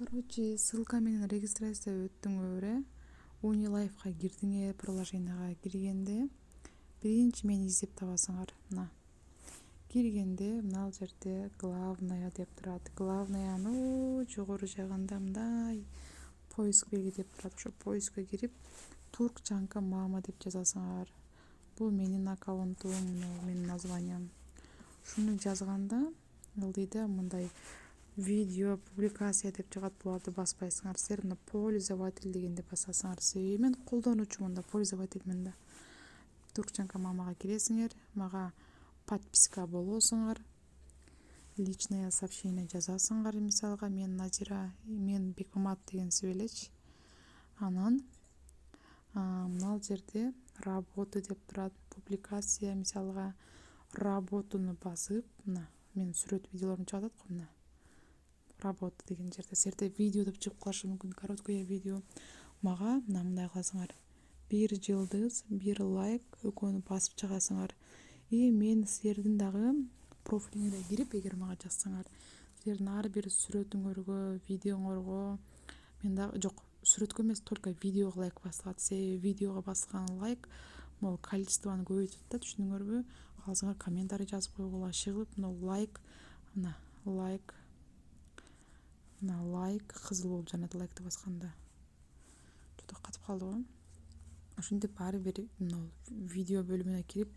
Короче, ссылка менен регистрация өттүң өрө. Унилайфка кирдиңер, приложенияга киргенде биринчи мени издеп табасыңар. Мына киргенде мына жерде главная деп турат. Главнаянын жогору жагында мындай поиск белги деп турат. Ошо поискке кирип Туркчанка мама деп жазасыңар. Бул менин аккаунтум, менин названиям. Шуну жазганда ылдыйда мындай видео публикация деп жагат, буларды баспайсыңар. Силер мына пользователь дегенде басасыңар. Себеби мен колдонуучумун да, пользовательмин да. Туркчанка мамага киресиңер, мага подписка болосуңар. Личное сообщение жазасыңар, мисалга мен Назира, мен Бекмамат дегенсип элечи. Анан мына жерде работа деп турат, публикация, мисалга работуну басып, мына мен сүрөт видеолорум чыгып атат го, мына работа деген жерде силерде видео деп чыгып калышы мүмкүн, короткое видео. Мага мындай кыласыңар: 1 жылдыз, 1 лайк экөөнү басып чыгасыңар. Мен силердин дагы профилиңерге кирип, эгер мага жазсаңар, силердин ар бир сүрөтүңөргө, видеоңорго мен дагы жок, сүрөткө эмес, только видеого лайк басылат. Себеби видеого басылган лайк могу количествону көбөйтөт да, түшүндүңөрбү? Калсаңар комментарий жазып койгула, ышыгып, мына лайк кызыл болуп жанат лайкты басканда. Что-то катып калды го. Ошентип ар бир видео бөлүмүнө кирип,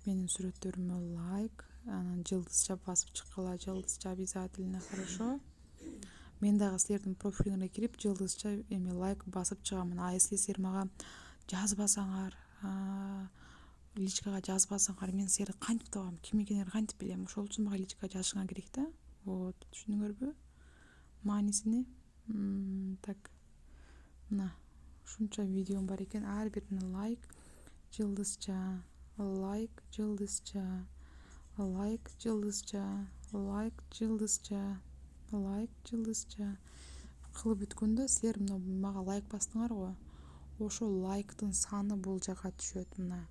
менин сүрөттөрүмө лайк, анан жылдызча басып чыккыла, жылдызча обязательно, хорошо? Мен дагы силердин профилиңерге кирип, жылдызча лайк басып чыгамын. А если силер мага жазбасаңар, личкага жазбасаңар, мен силерди кантип табам? Ким экениңерди кантип билем? Ошол үчүн мага личкага жазышыңар керек да. Вот, түшүндүңөрбү? Маанисини? Так. Мына ушунча видеом бар экен. Ар бирине лайк, жылдызча, лайк, жылдызча, лайк, жылдызча, лайк, жылдызча, лайк, жылдызча кылып бүткөндө силер мага лайк бастыңар го. Ошол лайктын саны бул жака түшөт. Мына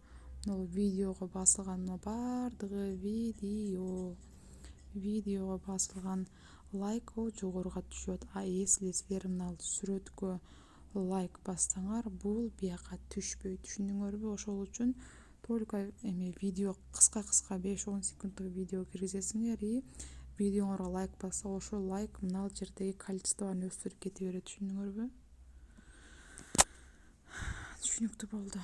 видеого басылган бардыгы видеого басылган лайк жогоруга түшөт. А если силер мына сүрөткө лайк бассаңар, бул бияка түшпөйт. Түшүндүңөрбү? Ошол үчүн только видео кыска 5-10 секунддук видео киргизесиңер и видеоңорго лайк басса, ошол лайк мына жердеги количествону өстүрүп кете берет. Түшүндүңөрбү? Түшүнүктүү болду.